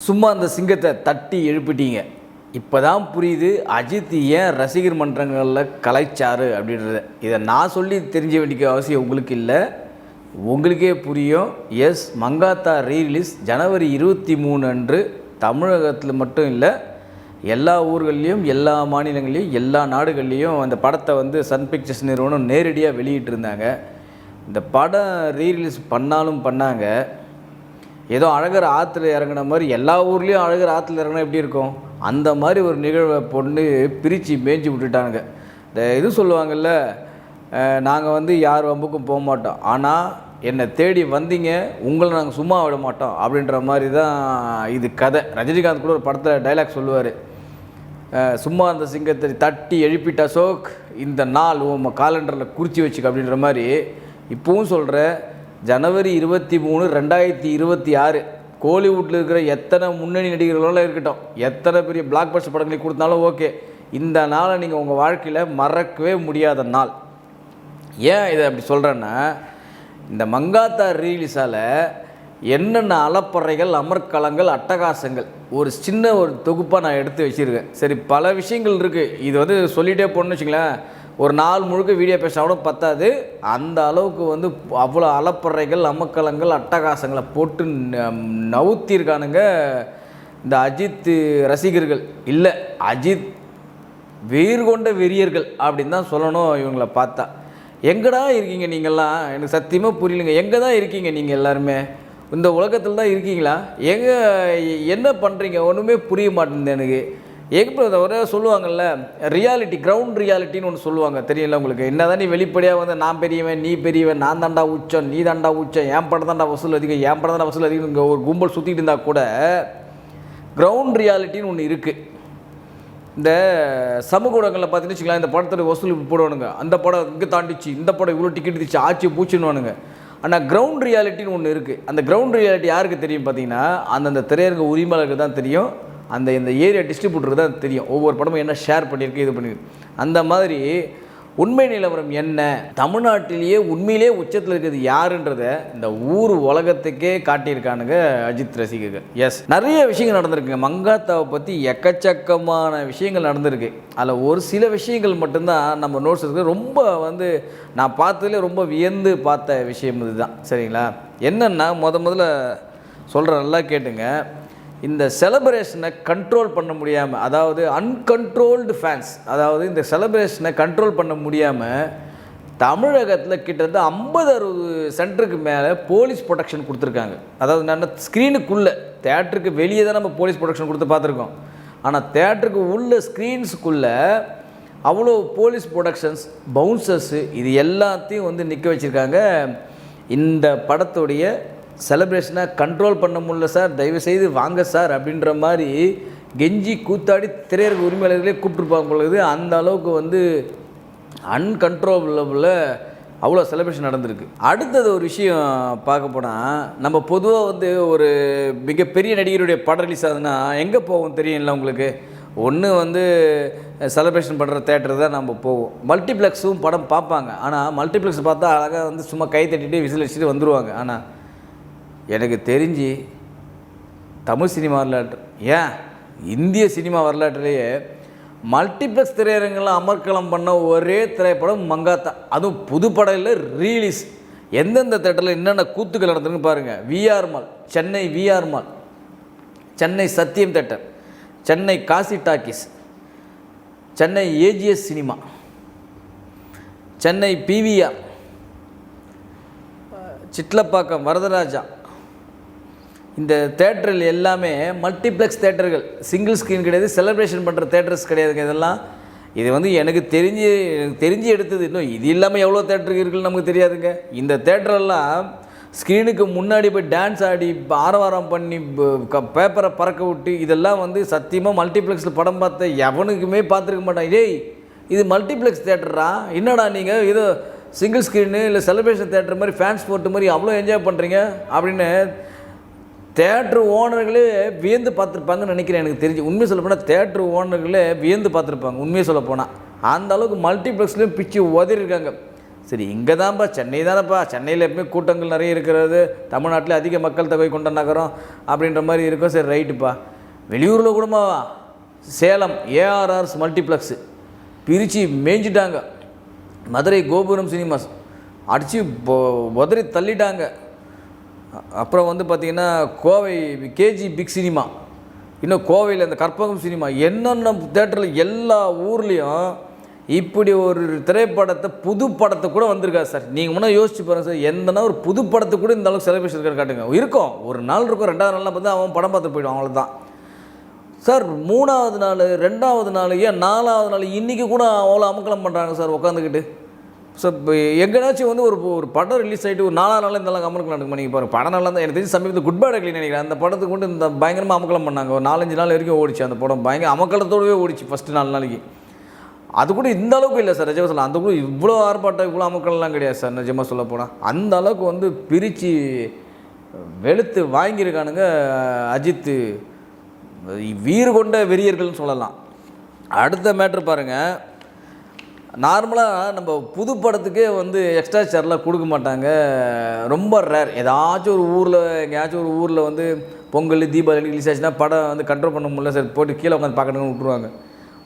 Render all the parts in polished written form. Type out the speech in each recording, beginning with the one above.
சும்மா அந்த சிங்கத்தை தட்டி எழுப்பிட்டீங்க. இப்போ தான் புரியுது அஜித் ஏன் ரசிகர் மன்றங்களில் கலைச்சாரு அப்படின்றது. இதை நான் சொல்லி தெரிஞ்ச வேண்டிய அவசியம் உங்களுக்கு இல்லை, உங்களுக்கே புரியும். எஸ், மங்காத்தா ரீரிலீஸ் ஜனவரி 23 அன்று தமிழகத்தில் மட்டும் இல்லை, எல்லா ஊர்கள்லேயும் எல்லா மாநிலங்கள்லேயும் எல்லா நாடுகள்லேயும் அந்த படத்தை வந்து சன் பிக்சர்ஸ் நிறுவனம் நேரடியாக வெளியிட்டிருந்தாங்க. இந்த படம் ரீரிலீஸ் பண்ணாலும் பண்ணாங்க, ஏதோ அழகர் ஆற்றுல இறங்கின மாதிரி எல்லா ஊர்லேயும் அழகர் ஆற்றுல இறங்கினா எப்படி இருக்கும் அந்த மாதிரி ஒரு நிகழ்வை பொண்ணு பிரித்து மேய்ச்சி விட்டுட்டாங்க. இந்த இது சொல்லுவாங்கள்ல, நாங்கள் வந்து யார் வம்புக்கும் போக மாட்டோம், ஆனால் என்னை தேடி வந்தீங்க, உங்களை நாங்கள் சும்மா விட மாட்டோம் அப்படின்ற மாதிரி தான் இது கதை. ரஜினிகாந்த் கூட ஒரு படத்தில் டைலாக் சொல்லுவார், சும்மா அந்த சிங்கத்தை தட்டி எழுப்பிட்ட அசோக், இந்த நாள் உன் காலண்டரில் குறித்து வச்சுக்க அப்படின்ற மாதிரி. இப்போவும் சொல்கிற ஜனவரி 23, 2026 கோலிவுட்டில் இருக்கிற எத்தனை முன்னணி நடிகர்களெல்லாம் இருக்கட்டும், எத்தனை பெரிய பிளாக் பஸ்டர் படங்களை கொடுத்தாலும் ஓகே, இந்த நாளை நீங்கள் உங்கள் வாழ்க்கையில் மறக்கவே முடியாத நாள். ஏன் இதை அப்படி சொல்கிறேன்னா, இந்த மங்காத்தா ரீலீஸால் என்னென்ன அலப்பறைகள், அமர்க்களங்கள், அட்டகாசங்கள் ஒரு சின்ன ஒரு தொகுப்பாக நான் எடுத்து வச்சுருக்கேன். சரி, பல விஷயங்கள் இருக்குது, இது வந்து சொல்லிகிட்டே போகணுன்னு வச்சுங்களேன், ஒரு நாள் முழுக்க வீடியோ பேசினா கூட பத்தாது. அந்த அளவுக்கு வந்து அவ்வளோ அலப்பறைகள், அமக்களங்கள், அட்டகாசங்களை போட்டு நவுத்திருக்கானுங்க இந்த அஜித் ரசிகர்கள். இல்லை, அஜித் வீர் கொண்ட வெறியர்கள் அப்படின்னு தான் சொல்லணும் இவங்களை பார்த்தா. எங்கடா இருக்கீங்க நீங்கள்லாம்? எனக்கு சத்தியமாக புரியலைங்க. எங்கே தான் இருக்கீங்க நீங்கள் எல்லாருமே? இந்த உலகத்தில் தான் இருக்கீங்களா? எங்கே என்ன பண்ணுறீங்க? ஒன்றுமே புரிய மாட்டேங்குது எனக்கு. எங்கே ஒரே சொல்லுவாங்கள்ல, ரியாலிட்டி, கிரவுண்ட் ரியாலிட்டின்னு ஒன்று சொல்லுவாங்க, தெரியல உங்களுக்கு? என்ன தான் நீ வெளிப்படையாக வந்து நான் பெரியவன், நீ பெரியவன், நான் தாண்டா உச்சம், நீ தாண்டா உச்சம், என் படம் தாண்டா வசூல் அதிகம், என் படம் தாண்டா வசூல் அதிகம், இங்கே ஒரு கும்பல் சுற்றிட்டு இருந்தால் கூட கிரவுண்ட் ரியாலிட்டின்னு ஒன்று இருக்குது. இந்த சமூக ஊடகங்களில் பார்த்தீங்கன்னு வச்சுக்கலாம், இந்த படத்தோட வசூல் போடுவானுங்க, அந்த படம் இங்கே தாண்டிச்சு, இந்த படம் இவ்வளோ டிக்கெட் இருந்துச்சு, ஆட்சி பூச்சின்னுவானுங்க. ஆனால் கிரவுண்ட் ரியாலிட்டின்னு ஒன்று இருக்குது. அந்த கிரவுண்ட் ரியாலிட்டி யாருக்கு தெரியும் பார்த்தீங்கன்னா, அந்தந்த திரையரங்க உரிமையாளருக்கு தான் தெரியும், இந்த ஏரியா டிஸ்ட்ரிபியூட்டருக்கு தான் தெரியும் ஒவ்வொரு படமும் என்ன ஷேர் பண்ணியிருக்கு, இது பண்ணியிருக்கு. அந்த மாதிரி உண்மை நிலவரம் என்ன, தமிழ்நாட்டிலேயே உண்மையிலே உச்சத்தில் இருக்கிறது யாருன்றதை இந்த ஊர் உலகத்துக்கே காட்டியிருக்கானுங்க அஜித் ரசிகர்கள். எஸ், நிறைய விஷயங்கள் நடந்திருக்குங்க. மங்காத்தாவை பற்றி எக்கச்சக்கமான விஷயங்கள் நடந்திருக்கு. அதில் ஒரு சில விஷயங்கள் மட்டும்தான் நம்ம நோட்ஸ் இருக்குது. ரொம்ப வந்து நான் பார்த்ததுலேயே ரொம்ப வியந்து பார்த்த விஷயம் இதுதான். சரிங்களா? என்னென்னா, முதல்ல சொல்கிற நல்லா கேட்டுங்க. இந்த செலிப்ரேஷனை கண்ட்ரோல் பண்ண முடியாமல், அதாவது அன்கண்ட்ரோல்டு ஃபேன்ஸ், அதாவது இந்த செலிப்ரேஷனை கண்ட்ரோல் பண்ண முடியாமல் தமிழகத்தில் கிட்டத்தட்ட 50-60 சென்டருக்கு மேலே போலீஸ் ப்ரொடெக்ஷன் கொடுத்துருக்காங்க. அதாவது நான் ஸ்க்ரீனுக்குள்ளே, தேட்டருக்கு வெளியே தான் நம்ம போலீஸ் ப்ரொடெக்ஷன் கொடுத்து பார்த்துருக்கோம், ஆனால் தேட்டருக்கு உள்ள ஸ்க்ரீன்ஸுக்குள்ளே அவ்வளோ போலீஸ் ப்ரொடெக்ஷன்ஸ், பவுன்சர்ஸு, இது எல்லாத்தையும் வந்து நிற்க வச்சுருக்காங்க. இந்த படத்துடைய செலிப்ரேஷனை கண்ட்ரோல் பண்ண முடியல சார், தயவுசெய்து வாங்க சார் அப்படின்ற மாதிரி கெஞ்சி கூத்தாடி திரையரங்க உரிமையாளர்களே கூப்பிட்டுருப்பாங்க பொழுது. அந்த அளவுக்கு வந்து அன்கண்ட்ரோலபிளில் அவ்வளோ செலிப்ரேஷன் நடந்திருக்கு. அடுத்தது ஒரு விஷயம் பார்க்க போனால், நம்ம பொதுவாக வந்து ஒரு மிகப்பெரிய நடிகருடைய படம் ரிலீஸ் ஆகுதுன்னா எங்கே போவோம் தெரியும்ல உங்களுக்கு? ஒன்று வந்து செலிப்ரேஷன் பண்ணுற தேட்டர் தான் நம்ம போவோம். மல்டிப்ளெக்ஸும் படம் பார்ப்பாங்க, ஆனால் மல்டிப்ளெக்ஸ் பார்த்தா அழகாக வந்து சும்மா கை தட்டிட்டு விசில் அடிச்சுட்டு வந்துடுவாங்க. ஆனால் எனக்கு தெரிஞ்சு தமிழ் சினிமா வரலாற்று, ஏன் இந்திய சினிமா வரலாற்றிலேயே மல்டிப்ளெக்ஸ் திரையரங்கெல்லாம் அமர்க்களம் பண்ண ஒரே திரைப்படம் மங்காத்தா. அதுவும் புது படம் இல்லை, ரீலீஸ். எந்தெந்த தேட்டரில் என்னென்ன கூத்துக்கள் நடந்துருக்குன்னு பாருங்கள். VR mall, Chennai VR mall, Chennai Sathyam theatre, Chennai Kasi talkies, Chennai AGS cinema, Chennai PVR, Chitlapakkam Varadaraja. இந்த தேட்டரில் எல்லாமே மல்டிப்ளெக்ஸ் தேட்டர்கள், சிங்கிள் ஸ்க்ரீன் கிடையாது, செலிப்ரேஷன் பண்ணுற தேட்டர்ஸ் கிடையாதுங்க இதெல்லாம். இது வந்து எனக்கு தெரிஞ்சு எடுத்தது. இன்னும் இது இல்லாமல் எவ்வளோ தேட்டருக்கு இருக்குன்னு நமக்கு தெரியாதுங்க. இந்த தேட்டரெல்லாம் ஸ்க்ரீனுக்கு முன்னாடி போய் டான்ஸ் ஆடி ஆரவாரம் பண்ணி பேப்பரை பறக்க விட்டு, இதெல்லாம் வந்து சத்தியமாக மல்டிப்ளெக்ஸில் படம் பார்த்த எவனுக்குமே பார்த்துருக்க மாட்டான். டேய், இது மல்டிப்ளெக்ஸ் தேட்டரா, என்னடா நீங்கள் ஏதோ சிங்கிள் ஸ்க்ரீனு இல்லை செலிப்ரேஷன் தேட்டர் மாதிரி ஃபேன்ஸ் போட்டு மாதிரி அவ்வளோ என்ஜாய் பண்ணுறீங்க அப்படின்னு தேட்ரு ஓனர்களே வியந்து பார்த்துருப்பாங்கன்னு நினைக்கிறேன். எனக்கு தெரிஞ்சு உண்மையை சொல்லப்போனால் தேட்ரு ஓனர்களே வியந்து பார்த்துருப்பாங்க உண்மையை சொல்லப்போனால். அந்த அளவுக்கு மல்டிப்ளெக்ஸ்லேயும் பிச்சு உதறிருக்காங்க. சரி இங்கே தான்ப்பா, சென்னை தானேப்பா, சென்னையில் எப்பவுமே கூட்டங்கள் நிறைய இருக்கிறது, தமிழ்நாட்டில் அதிக மக்கள் தொகை கொண்ட நகரம் அப்படின்ற மாதிரி இருக்கும். சரி ரைட்டுப்பா. வெளியூரில் கூடமா சேலம் ஏஆர்ஆர்ஸ் மல்டிப்ளெக்ஸு பிரித்து மேய்ஞ்சிட்டாங்க. மதுரை கோபுரம் சினிமாஸ் அடித்து உதறி தள்ளிட்டாங்க. அப்புறம் வந்து பார்த்திங்கன்னா கோவை கேஜி பிக் சினிமா, இன்னும் கோவையில் இந்த கற்பகம் சினிமா, என்னென்ன தேட்டரில் எல்லா ஊர்லேயும் இப்படி ஒரு திரைப்படத்தை புது படத்தை கூட வந்திருக்காது சார். நீங்கள் முன்னே யோசிச்சு பாருங்கள் சார், எந்தனா ஒரு புது படத்தை கூட இந்த அளவுக்கு செலிப்ரேஷன் இருக்கிற காட்டுங்க. இருக்கும், ஒரு நாள் இருக்கும், 2வது நாள்லாம் பார்த்தா அவன் படம் பார்த்து போய்டும், அவ்வளோதான் சார். 3வது நாள் 2வது நாள் ஏன் 4வது நாள் இன்றைக்கி கூட அவ்வளோ அமக்கலம் பண்ணுறாங்க சார் உட்காந்துக்கிட்டு. ஸோ இப்போ எங்கேனாச்சும் வந்து ஒரு படம் ரிலீஸ் ஆகிட்டு ஒரு 4வது நாள் இந்த அளவுக்கு அமக்கலம் நடக்குமா? நீங்கள் பாருங்கள், படம் நல்லா தான். எனக்கு தெரிஞ்சு சமீபத்தில் குட் பேட் அக்லி நினைக்கிறேன், அந்த படத்துக்கு கொண்டு இந்த பயங்கரமாக அமக்கலம் பண்ணாங்க. ஒரு 4-5 நாள் வரைக்கும் ஓடிச்சு அந்த படம், பயங்கர அமக்கலத்தோடவே ஓடிச்சு ஃபஸ்ட்டு 4 நாளைக்கு. அது கூட இந்த அளவுக்கு இல்லை சார் நிஜமாக சொல்லலாம். அந்த கூட இவ்வளோ ஆர்ப்பாட்டம் இவ்வளோ அமக்கல்லாம் கிடையாது சார் நிஜமாக சொல்ல போனால். அந்த அளவுக்கு வந்து பிரித்து வெளுத்து வாங்கியிருக்கானுங்க அஜித்து. வீறு கொண்ட வெறியர்கள்னு சொல்லலாம். அடுத்த மேட்ரு பாருங்கள், நார்மலாக நம்ம புது படத்துக்கே வந்து எக்ஸ்ட்ரா சார்ஜெலாம் கொடுக்க மாட்டாங்க, ரொம்ப ரேர். ஏதாச்சும் ஒரு ஊரில் எங்கேயாச்சும் ஒரு ஊரில் வந்து பொங்கல் தீபாவளி ரிலீஸ் ஆச்சுன்னா படம் வந்து கண்ட்ரோல் பண்ண முடியல சார், போட்டு கீழே உட்காந்து பார்க்கணுன்னு விட்ருவாங்க.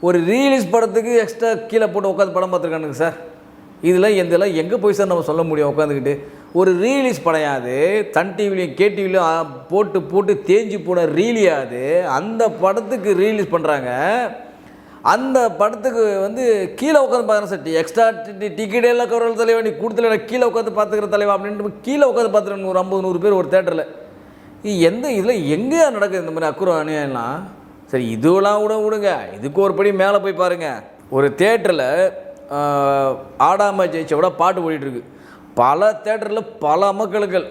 ஒரு ரீலீஸ் படத்துக்கு எக்ஸ்ட்ரா கீழே போட்டு உட்காந்து படம் பார்த்துருக்கானுங்க சார். இதெல்லாம் எந்தெல்லாம் எங்கே போய் சார் நம்ம சொல்ல முடியும் உட்காந்துக்கிட்டு? ஒரு ரீலீஸ் படையாது, சன் டிவிலையும் கேடிவிலையும் போட்டு தேஞ்சு போன ரீலியாது அந்த படத்துக்கு ரீலீஸ் பண்ணுறாங்க. அந்த படத்துக்கு வந்து கீழே உட்காந்து பார்க்குறேன் சார், எக்ஸ்ட்ரா டிக்கெட் எல்லாம் கவர்ற தலைவா, நீ கொடுத்துல கீழே உட்காந்து பார்த்துக்கிற தலைவா அப்படின்ட்டு கீழே உட்காந்து பார்த்துருங்க ஒரு 50-100 பேர் ஒரு தேட்டரில். எந்த இதில் எங்கேயா நடக்குது இந்த மாதிரி அக்குறம் அநியாயம்லாம்? சரி இதுவெல்லாம் விடுங்க, இதுக்கு ஒரு படி மேலே போய் பாருங்கள். ஒரு தேட்டரில் ஆடாமல் ஜெயிச்ச விட பாட்டு ஓடிட்டுருக்கு. பல தேட்டரில் பல மக்களுக்கள்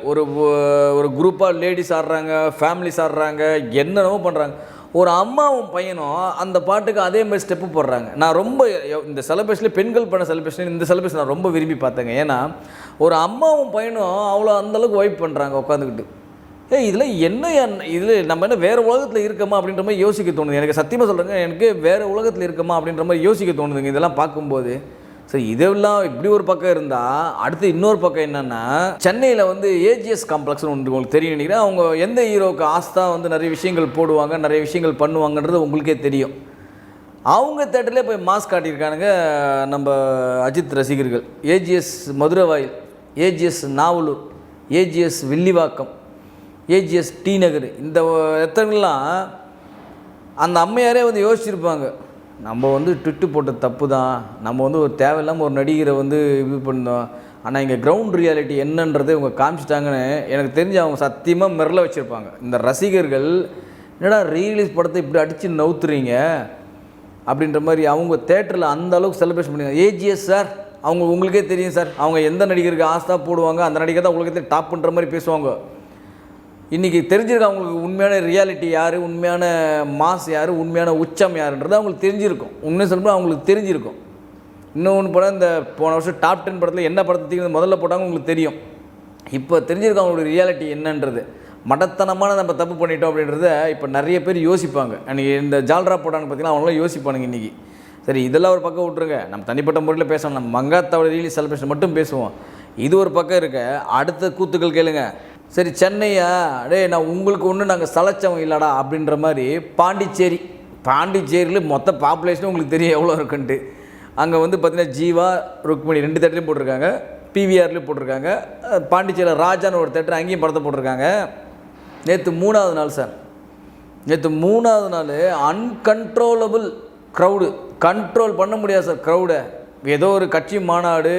ஒரு குரூப்பாக லேடிஸ் ஆடுறாங்க, ஃபேமிலிஸ் ஆடுறாங்க, என்னென்னவோ பண்ணுறாங்க. ஒரு அம்மாவும் பையனும் அந்த பாட்டுக்கு அதே மாதிரி ஸ்டெப்பு போடுறாங்க. நான் ரொம்ப இந்த செலிப்ரேஷனில் பெண்கள் பண்ண செலிப்ரேஷன், இந்த செலிப்ரேஷன் நான் ரொம்ப விரும்பி பார்த்தேங்க. ஏன்னா ஒரு அம்மாவும் பையனும் அவ்வளோ அந்தளவுக்கு வைப் பண்ணுறாங்க உட்காந்துக்கிட்டு. இதில் என்ன இதில் நம்ம என்ன வேறு உலகத்தில் இருக்கமா அப்படின்ற மாதிரி யோசிக்க தோணுது. எனக்கு சத்தியமாக சொல்கிறேங்க, எனக்கு வேறு உலகத்தில் இருக்கமா அப்படின்ற மாதிரி யோசிக்க தோணுதுங்க இதெல்லாம் பார்க்கும்போது. சரி இதெல்லாம் இப்படி ஒரு பக்கம் இருந்தால், அடுத்து இன்னொரு பக்கம் என்னென்னா, சென்னையில் வந்து ஏஜிஎஸ் காம்ப்ளெக்ஸ்னு ஒன்று உங்களுக்கு தெரியும் நினைக்கிறேன். அவங்க எந்த ஹீரோவுக்கு ஆஸ்தா வந்து நிறைய விஷயங்கள் போடுவாங்க, நிறைய விஷயங்கள் பண்ணுவாங்கன்றது உங்களுக்கே தெரியும். அவங்க தேட்டர்லேயே போய் மாஸ்க் காட்டியிருக்கானுங்க நம்ம அஜித் ரசிகர்கள். ஏஜிஎஸ் மதுரை வாயில், ஏஜிஎஸ் நாவலூர், ஏஜிஎஸ் வில்லிவாக்கம், ஏஜிஎஸ் டி நகர், இந்த எத்தனைலாம் அந்த அம்மையாரே வந்து யோசிச்சிருப்பாங்க, நம்ம வந்து ட்விட்டு போட்ட தப்பு தான், நம்ம வந்து ஒரு தேவையில்லாமல் ஒரு நடிகரை வந்து இது பண்ணோம், ஆனால் இங்கே கிரவுண்ட் ரியாலிட்டி என்னன்றதை இவங்க காமிச்சிட்டாங்கன்னு எனக்கு தெரிஞ்சு அவங்க சத்தியமாக மிரள வச்சுருப்பாங்க. இந்த ரசிகர்கள் என்னடா ரீலீஸ் படத்தை இப்படி அடித்து நவுத்துறீங்க அப்படின்ற மாதிரி அவங்க தேட்டரில் அந்த அளவுக்கு செலிப்ரேஷன் பண்ணுவாங்க. ஏஜிஎஸ் சார் அவங்க உங்களுக்கே தெரியும் சார், அவங்க எந்த நடிகருக்கு ஆஸ்தா போடுவாங்க அந்த நடிகர் தான் உங்களுக்கே டாப் பண்ணுற மாதிரி பேசுவாங்க. இன்றைக்கி தெரிஞ்சிருக்கும் அவங்களுக்கு உண்மையான ரியாலிட்டி யார், உண்மையான மாஸ் யார், உண்மையான உச்சம் யாருன்றது அவங்களுக்கு தெரிஞ்சிருக்கும். உண்மை சொல்லணும் அவங்களுக்கு தெரிஞ்சிருக்கும். இன்னொன்று படம் இந்த போன வருஷம் டாப் 10 படத்தில் என்ன படத்தை முதல்ல போட்டாங்க உங்களுக்கு தெரியும். இப்போ தெரிஞ்சிருக்கும் அவங்களோட ரியாலிட்டி என்னன்றது. மடத்தனமான நம்ம தப்பு பண்ணிட்டோம் அப்படின்றத இப்போ நிறைய பேர் யோசிப்பாங்க. அன்றைக்கி இந்த ஜால்ரா போட்டான்னு பார்த்தீங்கன்னா அவங்களாம் யோசிப்பானுங்க இன்றைக்கி. சரி இதெல்லாம் ஒரு பக்கம் விட்ருங்க, நம்ம தனிப்பட்ட முறையில் பேசணும், நம்ம மங்காத்தாவோட ரீலீஸ் செலிப்ரேஷன் மட்டும் பேசுவோம். இது ஒரு பக்கம் இருக்க, அடுத்த கூத்துக்கள் கேளுங்க. சரி சென்னையா நான் உங்களுக்கு ஒன்று நாங்கள் சலைச்சவங்க இல்லைடா அப்படின்ற மாதிரி பாண்டிச்சேரியில் மொத்த பாப்புலேஷனும் உங்களுக்கு தெரியும் எவ்வளோ இருக்குன்ட்டு. அங்கே வந்து பார்த்திங்கன்னா ஜீவா ருக்மணி 2 தேட்டரையும் போட்டிருக்காங்க, பிவிஆர்லேயும் போட்டிருக்காங்க, பாண்டிச்சேரியில் ராஜான்னு ஒரு தேட்டர் அங்கேயும் படத்தை போட்டிருக்காங்க. நேற்று 3வது நாள் சார், நேற்று 3வது நாள் அன்கண்ட்ரோலபிள் க்ரௌடு, கண்ட்ரோல் பண்ண முடியாது சார் க்ரௌடை. ஏதோ ஒரு கட்சி மாநாடு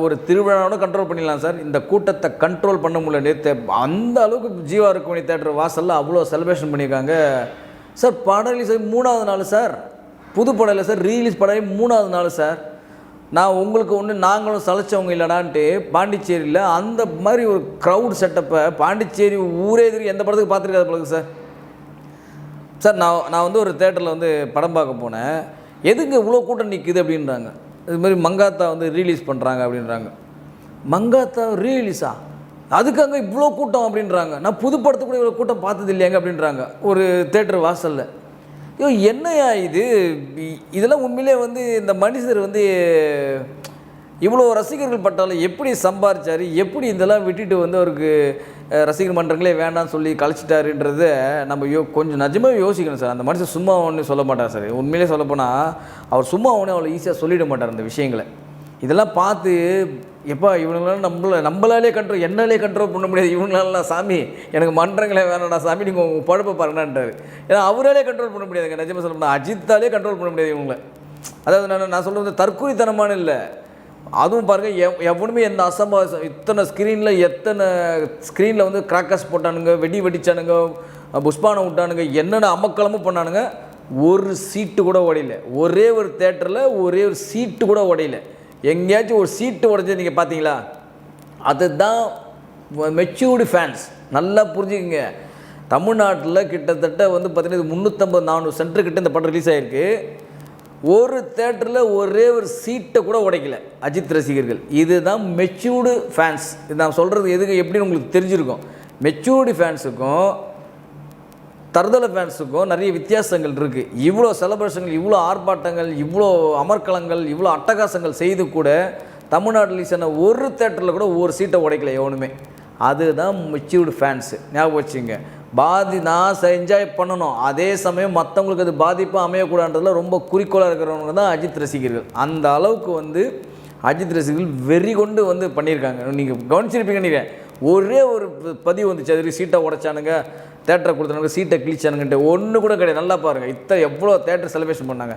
ஒரு திருவிழாவோட கண்ட்ரோல் பண்ணிடலாம் சார், இந்த கூட்டத்தை கண்ட்ரோல் பண்ண முடியல. நேற்று அந்த அளவுக்கு ஜீவா ருக்மணி தேட்டர் வாசலில் அவ்வளோ செலிப்ரேஷன் பண்ணியிருக்காங்க சார். படம் ரிலீஸ் 3வது நாள் சார், புது படம் இல்லை சார், ரீலீஸ் படம் 3வது நாள் சார். நான் உங்களுக்கு ஒன்று நாங்களும் சலைச்சவங்க இல்லைடான்ட்டு பாண்டிச்சேரியில் அந்த மாதிரி ஒரு க்ரௌட் செட்டப்பை பாண்டிச்சேரி ஊரே எதிரி எந்த படத்துக்கு பார்த்துருக்காது பழகு சார். சார் நான் வந்து ஒரு தேட்டரில் வந்து படம் பார்க்க போனேன், எதுக்கு இவ்வளோ கூட்டம் நிற்குது அப்படின்றாங்க. இதுமாதிரி மங்காத்தா வந்து ரீலீஸ் பண்ணுறாங்க அப்படின்றாங்க. மங்காத்தா ரீலீஸா, அதுக்கு அங்கே இவ்வளோ கூட்டம் அப்படின்றாங்க. நான் புது படத்துக்கு கூட இவ்வளோ கூட்டம் பார்த்தது இல்லையாங்க அப்படின்றாங்க ஒரு தேட்டர் வாசலில். என்னையா இதெல்லாம் உண்மையிலே வந்து இந்த மனுஷர் வந்து இவ்வளோ ரசிகர்கள் பட்டாலும் எப்படி சம்பாரிச்சார், எப்படி இதெல்லாம் விட்டுட்டு வந்து அவருக்கு ரசிகர் மன்றங்களே வேண்டாம்னு சொல்லி கழிச்சிட்டாருன்றத நம்ம கொஞ்சம் நிஜமாக யோசிக்கணும் சார். அந்த மனுஷன் சும்மா ஒன்று சொல்ல மாட்டார் சார். உண்மையிலே சொல்லப்போனால் அவர் சும்மா ஒன்று அவ்வளோ ஈஸியாக சொல்லிட மாட்டார் அந்த விஷயங்களை. இதெல்லாம் பார்த்து எப்பா இவங்களால நம்மளாலே என்னாலே கண்ட்ரோல் பண்ண முடியாது, இவங்களாலாம் சாமி எனக்கு மன்றங்களே வேணாடா சாமி நீங்கள் உங்கள் பழப்பை பாருங்கன்றார். ஏன்னா அவராலே கண்ட்ரோல் பண்ண முடியாதுங்க. நிஜமாக சொல்ல போனால் அஜித்தாலே கண்ட்ரோல் பண்ண முடியாது இவங்களை. அதாவது நான் சொல்கிறது தற்கொலைத்தனமான இல்லை. அதுவும் பாருங்கள், எவனுமே எந்த அசம்பாவிசம் இத்தனை ஸ்க்ரீனில் வந்து கிராக்கர்ஸ் போட்டானுங்க, வெடிச்சானுங்க, புஷ்பானம் விட்டானுங்க, என்னென்ன அமக்களமும் பண்ணானுங்க. ஒரு சீட்டு கூட உடையில. ஒரே ஒரு தேட்டரில் ஒரே ஒரு சீட்டு கூட உடையில. எங்கேயாச்சும் ஒரு சீட்டு உடைச்சது நீங்கள் பார்த்தீங்களா? அதுதான் மெச்சூர்டு ஃபேன்ஸ். நல்லா புரிஞ்சுக்கங்க. தமிழ்நாட்டில் கிட்டத்தட்ட வந்து பார்த்தீங்கன்னா 350-400 சென்டர்கிட்ட இந்த படம் ரிலீஸ் ஆகிருக்கு. ஒரு தேட்டரில் ஒரே ஒரு சீட்டை கூட உடைக்கல அஜித் ரசிகர்கள். இதுதான் மெச்சூர்டு ஃபேன்ஸ். இது நான் சொல்கிறது எதுக்கு எப்படின்னு உங்களுக்கு தெரிஞ்சிருக்கும். மெச்சூர்டு ஃபேன்ஸுக்கும் தருதலை ஃபேன்ஸுக்கும் நிறைய வித்தியாசங்கள் இருக்குது. இவ்வளோ செலிப்ரேஷன்கள், இவ்வளோ ஆர்ப்பாட்டங்கள், இவ்வளோ அமர்க்களங்கள், இவ்வளோ அட்டகாசங்கள் செய்து கூட தமிழ்நாட்டில் ரிலீஸ் ஆன ஒரு தேட்டரில் கூட ஒரு சீட்டை உடைக்கல எவனுமே. அதுதான் மெச்சூர்டு ஃபேன்ஸு. ஞாபகம் வச்சுங்க. நான் என்ஜாய் பண்ணணும், அதே சமயம் மற்றவங்களுக்கு அது பாதிப்பாக அமையக்கூடாதுன்றதுல ரொம்ப குறிக்கோளாக இருக்கிறவங்க தான் அஜித் ரசிகர்கள். அந்த அளவுக்கு வந்து அஜித் ரசிகர்கள் வெறி கொண்டு வந்து பண்ணியிருக்காங்க. நீங்கள் கவனிச்சிருப்பீங்கன்னு நினைக்கிறேன். ஒரே ஒரு பதிவு வந்துச்சு, அது சீட்டை உடைச்சானுங்க, தேட்டரை கொடுத்தானுங்க, சீட்டை கிழிச்சானுங்கன்ட்டு ஒன்று கூட கிடையாது. நல்லா பாருங்கள், எவ்வளோ தேட்டர் செலிப்ரேஷன் பண்ணாங்க.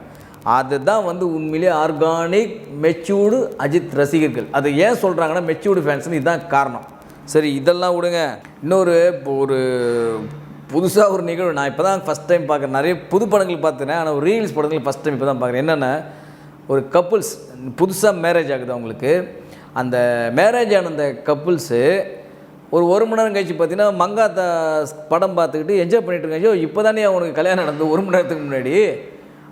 அதுதான் வந்து உண்மையிலே ஆர்கானிக் மெச்சூர்டு அஜித் ரசிகர்கள். அது ஏன் சொல்கிறாங்கன்னா மெச்சூர்டு ஃபேன்ஸ்னு இதுதான் காரணம். சரி, இதெல்லாம் விடுங்க. ஒரு புதுசாக ஒரு நிகழ்வு நான் இப்போ தான் ஃபஸ்ட் டைம் பார்க்குறேன். நிறைய புது படங்கள் பார்த்துனேன், ஆனால் ஒரு ரீல்ஸ் படங்கள் ஃபஸ்ட் டைம் இப்போ தான் பார்க்குறேன். என்னென்னா, ஒரு கப்புள்ஸ் புதுசாக மேரேஜ் ஆகுது அவங்களுக்கு. அந்த மேரேஜ் ஆன அந்த கப்புள்ஸு ஒரு மணி நேரம் கழிச்சு பார்த்தீங்கன்னா மங்காத்தா படம் பார்த்துக்கிட்டு என்ஜாய் பண்ணிட்டு இருக்காங்க. இப்போ தானே அவனுக்கு கல்யாணம் நடந்தது 1 மணி நேரத்துக்கு முன்னாடி.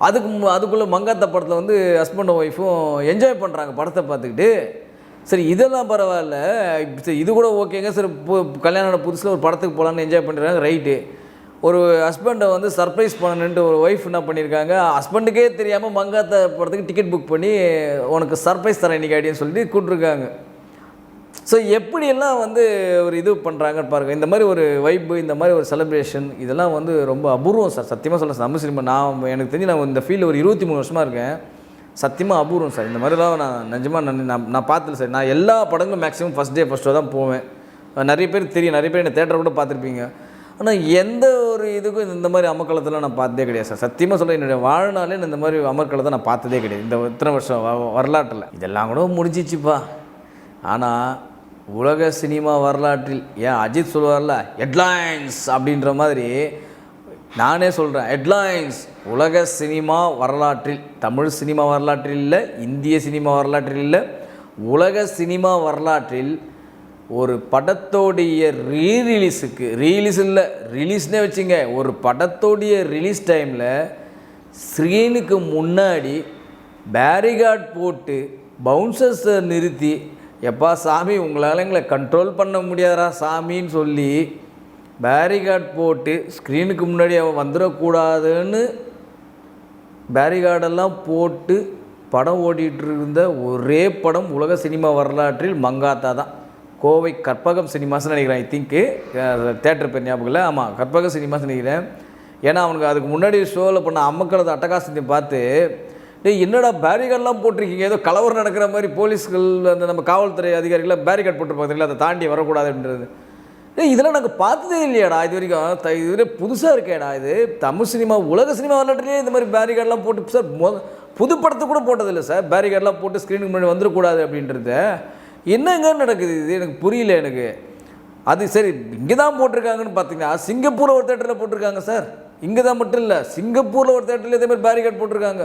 அதுக்குள்ளே மங்காத்தா படத்தில் வந்து ஹஸ்பண்டும் ஒய்ஃபும் என்ஜாய் பண்ணுறாங்க படத்தை பார்த்துக்கிட்டு. சரி, இதெல்லாம் பரவாயில்ல, இது கூட ஓகேங்க. சரி, கல்யாணம் புதுசில் ஒரு படத்துக்கு போகலான்னு என்ஜாய் பண்ணுறாங்க, ரைட்டு. ஒரு ஹஸ்பண்டை வந்து சர்ப்ரைஸ் பண்ணணுன்ட்டு ஒரு ஒய்ஃப் என்ன பண்ணியிருக்காங்க, ஹஸ்பண்டுக்கே தெரியாமல் மங்காத்தா படத்துக்கு டிக்கெட் புக் பண்ணி உனக்கு சர்ப்ரைஸ் தரேன் இன்றைக்கி அப்படின்னு சொல்லிட்டு கூப்பிட்ருக்காங்க. ஸோ எப்படியெல்லாம் வந்து ஒரு இது பண்ணுறாங்கன்னு பாருங்கள். இந்த மாதிரி ஒரு வைப்பு, இந்த மாதிரி ஒரு செலிப்ரேஷன், இதெல்லாம் வந்து ரொம்ப அபூர்வம் சார். சத்தியமாக சொல்ல தமிழ் சினிமா எனக்கு தெரிஞ்சு நான் இந்த ஃபீல்டில் ஒரு 23 வருஷமாக இருக்கேன். சத்தியமாக அபூர்வம் சார். இந்த மாதிரிலாம் நான் பார்த்தல சார். நான் எல்லா படங்களும் maximum first day first show தான் போவேன். நிறைய பேர் தெரியும், நிறைய பேர் என்னை தேட்டரை கூட பார்த்துருப்பீங்க. ஆனால் எந்த ஒரு இதுக்கும் இந்த மாதிரி அமர்க்களத்தெல்லாம் நான் பார்த்ததே கிடையாது சார். சத்தியமாக சொல்ல, என்னுடைய வாழ்நாளே இந்த மாதிரி அமர்க்களத்தை நான் பார்த்ததே கிடையாது இந்த இத்தனை வருஷம் வரலாற்றில். இதெல்லாம் கூட முடிஞ்சிச்சுப்பா. ஆனால் உலக சினிமா வரலாற்றில் ஏன் அஜித் சொல்லுவார்ல ஹெட்லைன்ஸ் அப்படின்ற மாதிரி நானே சொல்கிறேன். ஹெட்லைன்ஸ் உலக சினிமா வரலாற்றில், தமிழ் சினிமா வரலாற்றில் இல்லை, இந்திய சினிமா வரலாற்றில் இல்லை, உலக சினிமா வரலாற்றில் ஒரு படத்தோடைய ரிலீஸ்னே வச்சுங்க. ஒரு படத்தோடைய ரிலீஸ் டைமில் ஸ்க்ரீனுக்கு முன்னாடி பேரிகார்ட் போட்டு பவுன்சர்ஸை நிறுத்தி, எப்பா சாமி உங்களால் எங்களை கண்ட்ரோல் பண்ண முடியாதா சாமின்னு சொல்லி பேரிகார்ட் போட்டு ஸ்க்ரீனுக்கு முன்னாடி அவன் வந்துடக்கூடாதுன்னு பேரிகார்டெல்லாம் போட்டு படம் ஓடிட்டு இருந்த ஒரே படம் உலக சினிமா வரலாற்றில் மங்காத்தா தான். கோவை கற்பகம் சினிமாஸ்ன்னு நினைக்கிறேன். ஐ திங்க்கு தேட்டர் பேர் ஞாபகம் இல்லை. ஆமாம், கற்பகம் சினிமாஸ் நினைக்கிறேன். ஏன்னா அவனுக்கு அதுக்கு முன்னாடி ஷோவில் பண்ண அம்மக்களது அட்டகாசத்தை பார்த்து, என்னடா பேரிகார்டெலாம் போட்டிருக்கீங்க, ஏதோ கலவரம் நடக்கிற மாதிரி போலீஸ்கள் அந்த நம்ம காவல்துறை அதிகாரிகளாம் பேரிகார்ட் போட்டிருப்பாங்க, அதை தாண்டி வரக்கூடாது அப்படின்றது. இதெல்லாம் நாங்கள் பார்த்ததே இல்லையாடா இது வரைக்கும், இதுவே புதுசாக இருக்கேடா. இது தமிழ் சினிமா உலக சினிமா வரலாற்றிலே இந்த மாதிரி பேரிகார்டெலாம் போட்டு சார் புது படத்தை கூட போட்டதில்லை சார். பேரிகார்டெலாம் போட்டு ஸ்க்ரீனுக்கு முன்னாடி வந்துடக்கூடாது அப்படின்றது என்னங்க நடக்குது? இது எனக்கு புரியல எனக்கு. அது சரி, இங்கே தான் போட்டிருக்காங்கன்னு பார்த்தீங்கன்னா சிங்கப்பூரில் ஒரு தேட்டரில் போட்டிருக்காங்க சார். இங்கே தான் மட்டும் இல்லை, சிங்கப்பூரில் ஒரு தேட்டரில் இதே மாதிரி பேரிகார்ட் போட்டிருக்காங்க.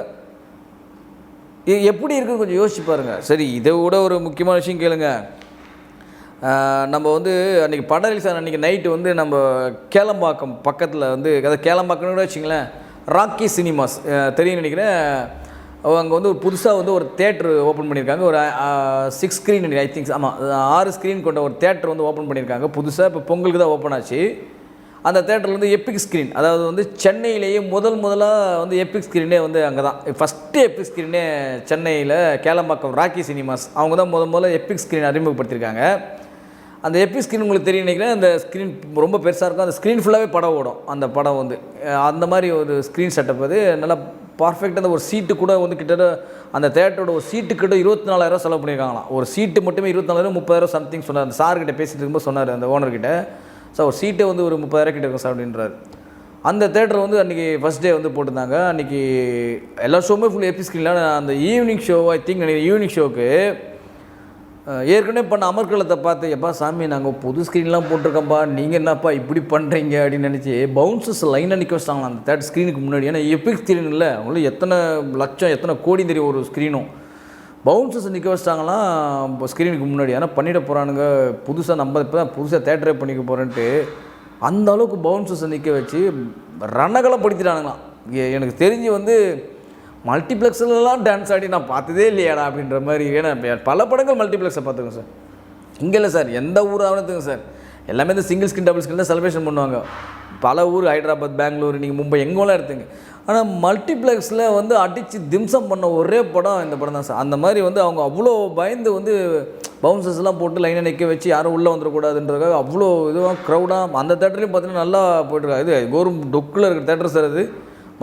எப்படி இருக்குன்னு கொஞ்சம் யோசிச்சு பாருங்கள். சரி, இதை விட ஒரு முக்கியமான விஷயம் கேளுங்க. நம்ம வந்து அன்றைக்கி படம் ரிலீஸ் ஆன அன்றைக்கி நைட்டு வந்து நம்ம கேளம்பாக்கம் பக்கத்தில் வந்து, அதாவது கேளம்பாக்கம்னு கூட வச்சிங்களேன், ராக்கி சினிமாஸ் தெரியும் நினைக்கிறேன். அங்கே வந்து ஒரு புதுசாக வந்து ஒரு தேட்ரு ஓப்பன் பண்ணியிருக்காங்க. ஒரு 6 ஸ்க்ரீன் ஐ திங்க்ஸ், ஆமாம் 6 ஸ்க்ரீன் கொண்ட ஒரு தேட்டர் வந்து ஓப்பன் பண்ணியிருக்காங்க புதுசாக. இப்போ பொங்கலுக்கு தான் ஓப்பன் ஆச்சு. அந்த தேட்டரில் வந்து எப்பிக் ஸ்க்ரீன், அதாவது வந்து சென்னையிலேயே முதலாக வந்து எப்பிக் ஸ்க்ரீனே வந்து அங்கே தான் ஃபஸ்ட்டு எப்பிக் ஸ்க்ரீனே சென்னையில் கேளம்பாக்கம் ராக்கி சினிமாஸ் அவங்க தான் முதல்ல எப்பிக் ஸ்க்ரீன் அறிமுகப்படுத்தியிருக்காங்க. அந்த எப்பிக் ஸ்க்ரீன் உங்களுக்கு தெரியும் நினைக்கிறேன். அந்த ஸ்க்ரீன் ரொம்ப பெருசாக இருக்கும். அந்த ஸ்க்ரீன் ஃபுல்லாகவே படம் ஓடும். அந்த படம் வந்து அந்த மாதிரி ஒரு ஸ்க்ரீன் செட்டப் அது நல்லா பர்ஃபெக்டாக. அந்த ஒரு சீட்டு கூட வந்து கிட்டத்தட்ட அந்த தேட்டரோட ஒரு சீட்டு கிட்ட 24,000 செலவு பண்ணியிருக்காங்களாம். ஒரு சீட்டு மட்டுமே 24,000 30,000 சம்திங் சொன்னார். அந்த சார்கிட்ட பேசிட்டு இருக்கும்போது சொன்னார் அந்த ஓனர்கிட்ட, சார் ஒரு சீட்டே வந்து ஒரு 30,000 கிட்ட இருக்கும் சார் அப்படின்றார். அந்த தேட்டர் வந்து அன்றைக்கி ஃபஸ்ட் டே வந்து போட்டிருந்தாங்க. அன்றைக்கி எல்லா ஷோவுமே ஃபுல் எபி ஸ்க்ரீனில். அந்த evening show I think evening ஷோவுக்கு ஏற்கனவே பண்ண அமர்க்களத்தை பார்த்து, எப்பா சாமி நாங்கள் புது ஸ்க்ரீன்லாம் போட்டிருக்கோம்ப்பா, நீங்கள் என்னப்பா இப்படி பண்ணுறீங்க அப்படின்னு நினச்சி பவுன்சஸ் லைனாக நிற்க வச்சிட்டாங்களாம் அந்த தேட்டர் ஸ்க்ரீனுக்கு முன்னாடி. ஏன்னா எபிக் ஸ்க்ரீன் இல்லை, அவங்களும் எத்தனை லட்சம் எத்தனை கோடி தெரியும் ஒரு ஸ்க்ரீனும். பவுன்சஸ் நிற்க வச்சிட்டாங்களாம் இப்போ ஸ்க்ரீனுக்கு முன்னாடி. ஆனால் பண்ணிட போகிறானுங்க புதுசாக, நம்ம இப்போ தான் புதுசாக தேட்டரே பண்ணிக்க போகிறேன்ட்டு அந்த அளவுக்கு பவுன்சஸை நிற்க வச்சு ரணகலம் படுத்திட்டானுங்களாம். எனக்கு தெரிஞ்சு வந்து மல்டிப்ளெக்ஸ்லாம் டான்ஸ் ஆடி நான் பார்த்ததே இல்லையாடா அப்படின்ற மாதிரி. ஏன்னா பல படங்கள் மல்டிப்ளெக்ஸை பார்த்துக்கோங்க சார். இங்கே இல்லை சார், எந்த ஊர் ஆகணுத்துங்க சார், எல்லாமே இந்த சிங்கிள் ஸ்க்ரீன் டபுள் ஸ்க்ரீன் தான் செலிப்ரேஷன் பண்ணுவாங்க. பல ஊர் ஹைதராபாத், பெங்களூர், நீங்கள் மும்பை எங்கெல்லாம் எடுத்துங்க. ஆனால் மல்டிப்ளெக்ஸில் வந்து அடித்து திம்சம் பண்ண ஒரே படம் இந்த படம் தான் சார். அந்த மாதிரி வந்து அவங்க அவ்வளோ பயந்து வந்து பவுன்சஸ்லாம் போட்டு லைனை நிற்க வச்சு யாரும் உள்ளே வந்துடக்கூடாதுன்றதுக்காக அவ்வளோ இதுவாக க்ரௌடாக அந்த தேட்டர்லேயும் பார்த்தீங்கன்னா நல்லா போய்ட்டுருக்காங்க. இது கோரும் டொக்கில் இருக்கிற தேட்டர் சார் அது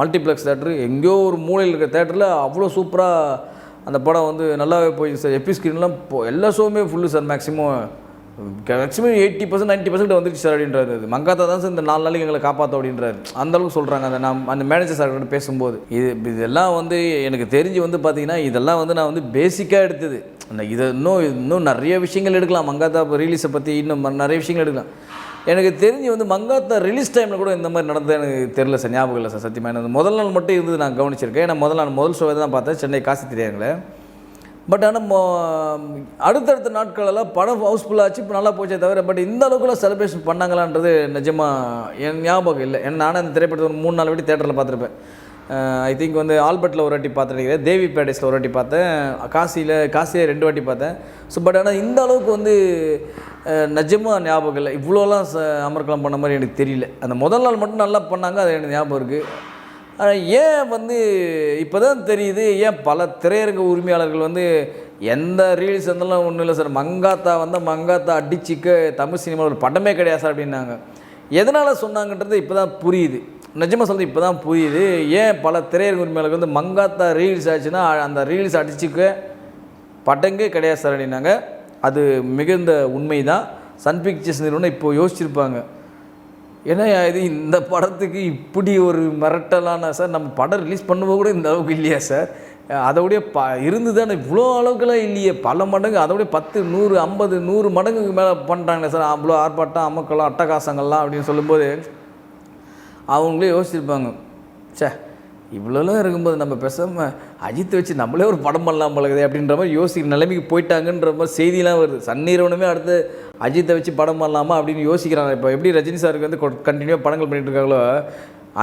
மல்டிப்ளெக்ஸ் தேட்டரு. எங்கேயோ ஒரு மூலையில் இருக்கிற தேட்டரில் அவ்வளோ சூப்பராக அந்த படம் வந்து நல்லாவே போயிடுச்சு சார். எபி ஸ்க்ரீன்லாம் எல்லா ஷோவுமே ஃபுல்லு சார். மேக்ஸிமம் 80% 90% வந்துடுச்சு சார் அப்படின்றாரு. அது மங்காத்தா தான் சார் இந்த 4 நாளைக்கு எங்களை காப்பாற்ற அப்படின்றாரு. அந்தளவுக்கு சொல்கிறாங்க. அந்த மேனேஜர் சார்கிட்ட பேசும்போது இதெல்லாம் வந்து எனக்கு தெரிஞ்சு வந்து பார்த்திங்கன்னா இதெல்லாம் வந்து நான் வந்து பேசிக்காக எடுத்தது. இதை இன்னும் நிறைய விஷயங்கள் எடுக்கலாம். மங்காத்தா ரிலீஸை பற்றி இன்னும் நிறைய விஷயங்கள் எடுக்கலாம். எனக்கு தெரிஞ்சு வந்து மங்காத்தா ரிலீஸ் டைமில் கூட இந்த மாதிரி நடந்தது எனக்கு தெரியல சார், ஞாபகம் இல்லை சார் சத்தியமாக. எனக்கு முதல் நாள் மட்டும் இருந்தது நான் கவனிச்சிருக்கேன். ஏன்னா முதல் ஷோவை தான் பார்த்தேன், சென்னை காசி தெரியாங்களே. பட் ஆனால் அடுத்தடுத்த நாட்களெல்லாம் படம் ஹவுஸ்ஃபுல்லாச்சு, இப்போ நல்லா போச்சே தவிர பட் இந்த அளவுக்குலாம் செலிப்ரேஷன் பண்ணாங்களான்றது நிஜமாக என் ஞாபகம் இல்லை. ஏன்னா நானும் அந்த திரைப்படத்தை ஒரு 3-4 வாட்டி தேட்டரில் பார்த்துருப்பேன். ஐ திங்க் வந்து ஆல்பர்ட்டில் ஒரு வாட்டி பார்த்துருக்கேன், தேவி பேடேஸில் ஒரு வாட்டி பார்த்தேன், காசியில் 2 வாட்டி பார்த்தேன். ஸோ பட் ஆனால் இந்த அளவுக்கு வந்து நிஜமாக ஞாபகம் இல்லை. இவ்வளோலாம் அமர்க்கலாம் பண்ண மாதிரி எனக்கு தெரியல. அந்த முதல் நாள் மட்டும் நல்லா பண்ணாங்க, அது எனக்கு ஞாபகம் இருக்குது. ஆனால் ஏன் வந்து இப்போ தான் தெரியுது ஏன் பல திரையரங்க உரிமையாளர்கள் வந்து எந்த ரீல்ஸ் இருந்தாலும் ஒன்றும் இல்லை சார், மங்காத்தா மங்காத்தா அடிச்சிக்க தமிழ் சினிமாவில் ஒரு படமே கிடையாது சார் அப்படின்னாங்க. எதனால் சொன்னாங்கன்றது இப்போ தான் புரியுது. நிஜமாக சொல்றது இப்போ தான் புரியுது. ஏன் பல திரையரங்க உரிமையாளர்கள் வந்து மங்காத்தா ரீல்ஸ் ஆச்சுன்னா அந்த ரீல்ஸ் அடிச்சிக்க படங்கே கிடையாது சார் அப்படின்னாங்க. அது மிகுந்த உண்மை தான். சன் பிக்சர்ஸ் நிறுவனம் இப்போ யோசிச்சிருப்பாங்க, ஏன்னா இது இந்த படத்துக்கு இப்படி ஒரு மிரட்டலான சார், நம்ம படம் ரிலீஸ் பண்ணும்போது கூட இந்த அளவுக்கு இல்லையா சார், அதோடைய இருந்து தான் இவ்வளோ அளவுக்குலாம் இல்லையே, பல மடங்கு அதோடைய 10 100 50 100 மடங்குக்கு மேலே பண்ணுறாங்களே சார். அவ்வளோ ஆர்ப்பாட்டம் அமக்கலாம் அட்டகாசங்கள்லாம் அப்படின்னு சொல்லும்போது அவங்களே யோசிச்சிருப்பாங்க, சே இவ்வளோலாம் இருக்கும்போது நம்ம பேசாமல் அஜித்தை வச்சு நம்மளே ஒரு படம் பண்ணலாம் பழகுது அப்படின்ற மாதிரி யோசிக்கிற நிலைமைக்கு போயிட்டாங்கன்ற மாதிரி செய்திலாம் வருது. சன் நிறுவனமே அடுத்து அஜித்தை வச்சு படம் பண்ணலாமா அப்படின்னு யோசிக்கிறாங்க. இப்போ எப்படி ரஜினி சாருக்கு வந்து கண்டினியூவாக படங்கள் பண்ணிகிட்டு இருக்காங்களோ,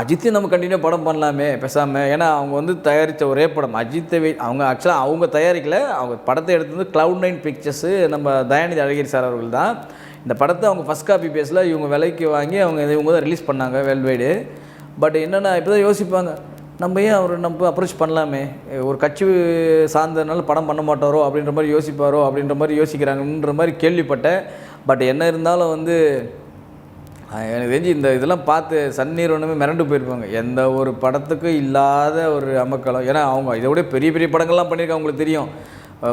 அஜித்தையும் நம்ம கண்டினியூவாக படம் பண்ணலாமே பேசாமல். ஏன்னா அவங்க வந்து தயாரித்த ஒரே படம் அஜித்தை அவங்க ஆக்சுவலாக அவங்க தயாரிக்கலை, அவங்க படத்தை எடுத்து வந்து Cloud9 பிக்சர்ஸு நம்ம தயாநிதி அழகிரி சார் அவர்கள் தான் இந்த படத்தை அவங்க ஃபஸ்ட் காப்பி பேஸில் இவங்க விலைக்கு வாங்கி இவங்க தான் ரிலீஸ் பண்ணாங்க வேர்ல்டு வைடு. பட் என்னென்னா இப்போ தான் யோசிப்பாங்க, நம்ம ஏன் அவர் நம்ம அப்ரோச் பண்ணலாமே, ஒரு கட்சி சார்ந்ததுனால படம் பண்ண மாட்டாரோ அப்படின்ற மாதிரி யோசிப்பாரோ அப்படின்ற மாதிரி யோசிக்கிறாங்கன்ற மாதிரி கேள்விப்பட்டேன். பட் என்ன இருந்தாலும் வந்து எனக்கு தெரிஞ்சு இந்த இதெல்லாம் பார்த்து சன் நிறுவனமே மிரண்டு போயிருப்பாங்க. எந்த ஒரு படத்துக்கும் இல்லாத ஒரு அமக்களம். ஏன்னா அவங்க இதை விட பெரிய பெரிய படங்கள்லாம் பண்ணியிருக்காங்க, உங்களுக்கு தெரியும்.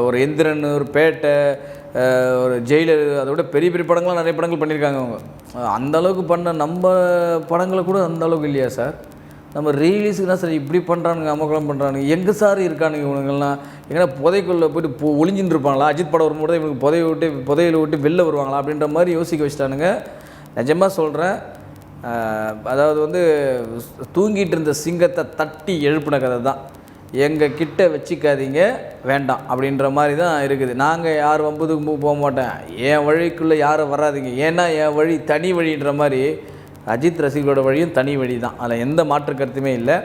ஒரு எந்திரன், ஒரு பேட்டை, ஒரு ஜெயிலர், அதை விட பெரிய பெரிய படங்கள்லாம் நிறைய படங்கள் பண்ணியிருக்காங்க அவங்க. அந்தளவுக்கு பண்ண நம்ம படங்களை கூட அந்த அளவுக்கு இல்லையா சார். நம்ம ரிலீஸுக்கு தான் சார் இப்படி பண்ணுறானுங்க, அமக்கலம் பண்ணுறானுங்க. எங்கே சார் இருக்கானுங்க இவனுங்கள்லாம்? எங்கன்னா புதைக்குள்ளே போய்ட்டு ஒளிஞ்சின்னு இருப்பாங்களா? அஜித் படம் வரும்போது இவனுக்கு புதையில விட்டு வெளில வருவாங்களா அப்படின்ற மாதிரி யோசிக்க வச்சுட்டானுங்க. நிஜமாக சொல்கிறேன், அதாவது வந்து தூங்கிட்டு இருந்த சிங்கத்தை தட்டி எழுப்பின கதை தான். எங்கள் கிட்ட வச்சுக்காதீங்க வேண்டாம் அப்படின்ற மாதிரி தான் இருக்குது. நாங்கள் யார் வம்புதுக்கு போக மாட்டேன், என் வழிக்குள்ளே யாரும் வராதிங்க, ஏன்னா என் வழி தனி வழின்ற மாதிரி அஜித் ரசிகர்களோட வழியும் தனி வழி தான், அதில் எந்த மாற்று கருத்துமே இல்லை.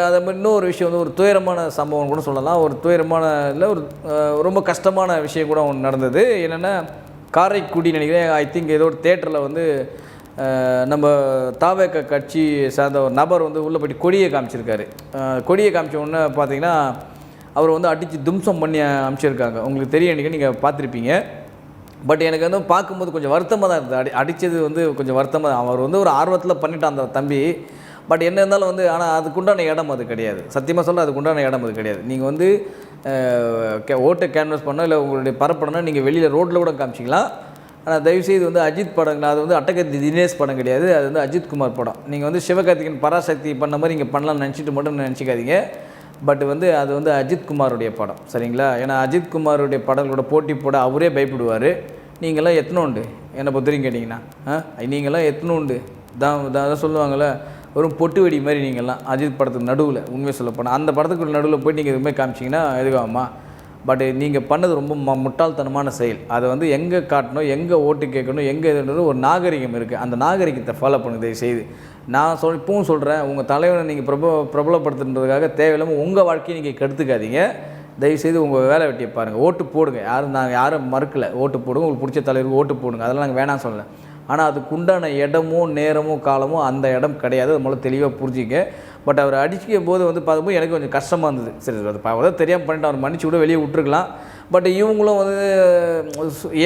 அதை மாதிரி இன்னொரு விஷயம் வந்து ஒரு துயரமான சம்பவம் கூட சொல்லலாம். ஒரு துயரமான இல்லை, ஒரு ரொம்ப கஷ்டமான விஷயம் கூட ஒன்று நடந்தது. என்னென்னா காரைக்குடி நினைக்கிறேன், ஐ திங்க் ஏதோ ஒரு தேட்டரில் வந்து நம்ம தாவேக கட்சி சார்ந்த ஒரு நபர் வந்து உள்ளே போய்ட்டு கொடியை காமிச்சிருக்காரு. கொடியை காமிச்ச உடனே பார்த்தீங்கன்னா அவர் வந்து அடித்து தும்சம் பண்ணி அனுப்பிச்சிருக்காங்க. உங்களுக்கு தெரியும், இன்றைக்கி நீங்கள் பார்த்துருப்பீங்க. பட் எனக்கு வந்து பார்க்கும்போது கொஞ்சம் வருத்தமாக தான் இருந்தது. அடித்தது வந்து கொஞ்சம் வருத்தமாக, அவர் வந்து ஒரு ஆர்வத்தில் பண்ணிட்டான் அந்த தம்பி. பட் என்ன இருந்தாலும் வந்து, ஆனால் அதுக்குண்டான இடம் அது கிடையாது. சத்தியமாக சொல்ல, அதுக்குண்டான இடம் அது கிடையாது. நீங்கள் வந்து ஓட்டை கேன்வஸ் பண்ணோம், இல்லை உங்களுடைய பரப்படனா நீங்கள் வெளியில் ரோட்டில் கூட காமிச்சிக்கலாம். ஆனால் தயவுசெய்து வந்து அஜித் படங்கள், அது வந்து அட்டகத்தி தினேஷ் படம் கிடையாது, அது வந்து அஜித்குமார் படம். நீங்கள் வந்து சிவகார்த்திகேயன் பராசக்தி பண்ண மாதிரி நீங்கள் பண்ணலாம்னு நினச்சிட்டு மட்டும் நினச்சிக்காதீங்க. பட் வந்து அது வந்து அஜித்குமாருடைய படம், சரிங்களா? ஏன்னா அஜித்குமாருடைய படங்களோட போட்டி போட அவரே பயப்படுவார். நீங்களாம் எத்தனோண்டு என்னை பொறுத்தவரைக்கும் கேட்டிங்கன்னா, நீங்களாம் எத்தனோண்டு தான் சொல்லுவாங்கள்ல, ஒரு பொட்டு வெடி மாதிரி நீங்கள்லாம் அஜித் படத்துக்கு நடுவில். உண்மையை சொல்ல போனால் அந்த படத்துக்கு நடுவில் போய் நீங்கள் இதுமாதிரி காமிச்சிங்கன்னா எதுக்காகம்மா? பட் நீங்கள் பண்ணது ரொம்ப முட்டாள்தனமான செயல். அதை வந்து எங்கே காட்டணும், எங்கே ஓட்டு கேட்கணும், எங்கே இதுன்றது ஒரு நாகரிகம் இருக்குது. அந்த நாகரிகத்தை ஃபாலோ பண்ணுங்க தயவுசெய்து. நான் இப்பவும் சொல்கிறேன், உங்கள் தலைவனை நீங்கள் பிரபலப்படுத்துன்றதுக்காக தேவையில்லாமல் உங்கள் வாழ்க்கையை நீங்கள் கெடுத்துக்காதீங்க. தயவுசெய்து உங்கள் வேலை வெட்டியை பாருங்கள். ஓட்டு போடுங்க, யாரும் மறுக்கலை. ஓட்டு போடுங்க, உங்களுக்கு பிடிச்ச தலைவருக்கு ஓட்டு போடுங்க, அதெல்லாம் நாங்கள் வேணாம் சொல்லலை. ஆனால் அதுக்கு உண்டான இடமோ நேரமோ காலமோ அந்த இடம் கிடையாது. அது மூலம் தெளிவாக புரிஞ்சிங்க. பட் அவர் அடிக்கும் போது வந்து பார்க்கும்போது எனக்கு கொஞ்சம் கஷ்டமாக இருந்தது. சரி, அது அவர் தெரியாமல் பண்ணிட்டு அவர் மன்னிச்சு கூட வெளியே விட்டுருக்கலாம். பட் இவங்களும் வந்து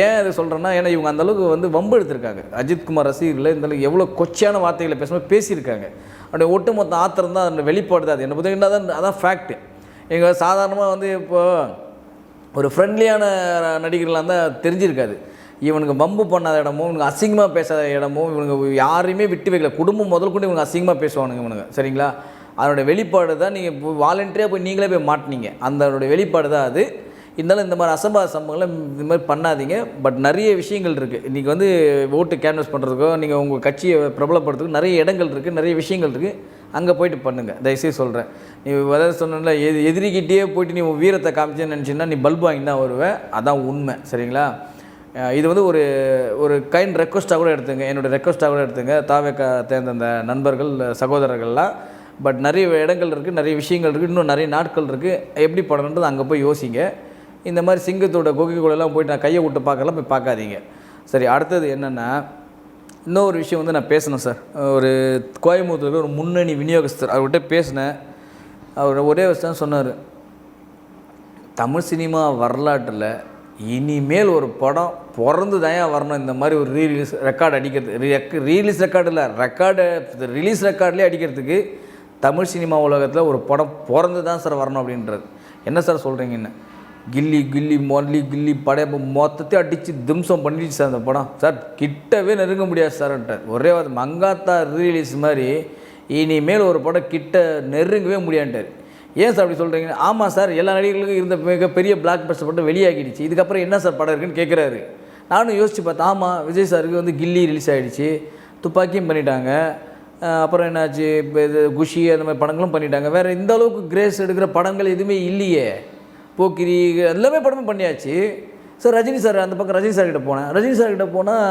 ஏன் அதை சொல்கிறேன்னா, ஏன்னா இவங்க அந்தளவுக்கு வந்து வம்பு எடுத்திருக்காங்க. அஜித்குமார் ரசிகர்கள் இந்தளவுக்கு எவ்வளோ கொச்சையான வார்த்தைகளை பேசியிருக்காங்க. அப்படியே ஒட்டுமொத்த ஆத்திரம் தான் அதோட வெளிப்பாடு தான். அது என்ன பார்த்தீங்கன்னா அதான் ஃபேக்ட்டு. எங்கள் சாதாரணமாக வந்து இப்போது ஒரு ஃப்ரெண்ட்லியான நடிகர்களாக இருந்தால் தெரிஞ்சிருக்காது. இவனுக்கு வம்பு பண்ணாத இடமும், இவனுக்கு அசிங்கமாக பேசாத இடமும், இவனுக்கு யாரையுமே விட்டு வைக்கல. குடும்பம் முதல் கொண்டு இவங்க அசிங்கமாக பேசுவானுங்க இவனுங்க, சரிங்களா? அதனுடைய வெளிப்பாடு தான். நீங்கள் வாலண்டியராக போய் நீங்களே போய் மாட்டினீங்க. அதனுடைய வெளிப்பாடு தான் அது. இருந்தாலும் இந்த மாதிரி அசம்பாத சம்பவங்களை இந்த மாதிரி பண்ணாதீங்க. பட் நிறைய விஷயங்கள் இருக்குது. இன்றைக்கி வந்து ஓட்டு கேன்வஸ் பண்ணுறதுக்கோ, நீங்கள் உங்கள் கட்சியை பிரபலப்படுறதுக்கோ நிறைய இடங்கள் இருக்குது, நிறைய விஷயங்கள் இருக்குது. அங்கே போய்ட்டு பண்ணுங்கள், தயவுசெய்து சொல்கிறேன். நீ அதாவது சொன்னல, எதிரிக்கிட்டே போய்ட்டு நீ வீரத்தை காமிச்சேன்னு நினச்சின்னா நீ பல்பு வாங்கி தான் வருவேன். அதான் உண்மை, சரிங்களா? இது வந்து ஒரு கைண்ட் ரெக்வஸ்ட்டாக கூட எடுத்துங்க, என்னோடய ரெக்வஸ்ட்டாக கூட எடுத்துங்க, தாவேக தேர்ந்த நண்பர்கள் சகோதரர்கள்லாம். பட் நிறைய இடங்கள் இருக்குது, நிறைய விஷயங்கள் இருக்குது, இன்னும் நிறைய நாட்கள் இருக்குது. எப்படி பண்ணணுன்றது அங்கே போய் யோசிங்க. இந்த மாதிரி சிங்கத்தோட குகைக்குள்ளெல்லாம் போய்ட்டு நான் கையை விட்டு பார்க்கலாம் போய் பார்க்காதீங்க. சரி, அடுத்தது என்னென்னா, இன்னொரு விஷயம் வந்து நான் பேசணும் சார். ஒரு கோயம்புத்தூரில் ஒரு முன்னணி விநியோகஸ்தர், அவர்கிட்ட பேசினேன். அவர் ஒரே விஷயம் சொன்னார், தமிழ் சினிமா வரலாற்றில் இனிமேல் ஒரு படம் பிறந்து தான் வரணும், இந்த மாதிரி ஒரு ரீலீஸ் ரெக்கார்டு அடிக்கிறது, ரீலீஸ் ரெக்கார்டு இல்லை, ரிலீஸ் ரெக்கார்ட்லேயே அடிக்கிறதுக்கு தமிழ் சினிமா உலகத்தில் ஒரு படம் பிறந்து தான் சார் வரணும் அப்படின்றது. என்ன சார் சொல்கிறீங்கன்னு? கில்லி மொல்லி கில்லி படையப்போ மொத்தத்தையும் அடித்து திம்சம் பண்ணிடுச்சு சார் அந்த படம். சார் கிட்டவே நெருங்க முடியாது சார்ன்ட்டார். ஒரே மங்காத்தா ரீலீஸ் மாதிரி இனிமேல் ஒரு படம் கிட்ட நெருங்கவே முடியான்ட்டார். ஏன் சார் அப்படி சொல்கிறீங்க? ஆமாம் சார், எல்லா நடிகர்களுக்கும் இருந்த மிகப்பெரிய பிளாக் பஸ்டர் படம் வெளியாகிடுச்சு, இதுக்கப்புறம் என்ன சார் படம் இருக்குன்னு கேட்குறாரு. நானும் யோசித்து பார்த்தேன். ஆமாம், விஜய் சாருக்கு வந்து கில்லி ரிலீஸ் ஆகிடுச்சு, துப்பாக்கியும் பண்ணிட்டாங்க, அப்புறம் என்னாச்சு இப்போ இது குஷி அந்த மாதிரி படங்களும் பண்ணிட்டாங்க. வேறு இந்த அளவுக்கு கிரேஸ் எடுக்கிற படங்கள் எதுவுமே இல்லையே. போக்கிரி எல்லாமே படமும் பண்ணியாச்சு சார். ரஜினி சார், அந்த பக்கம் ரஜினி சார்கிட்ட போனேன். ரஜினி சார்கிட்ட போனால்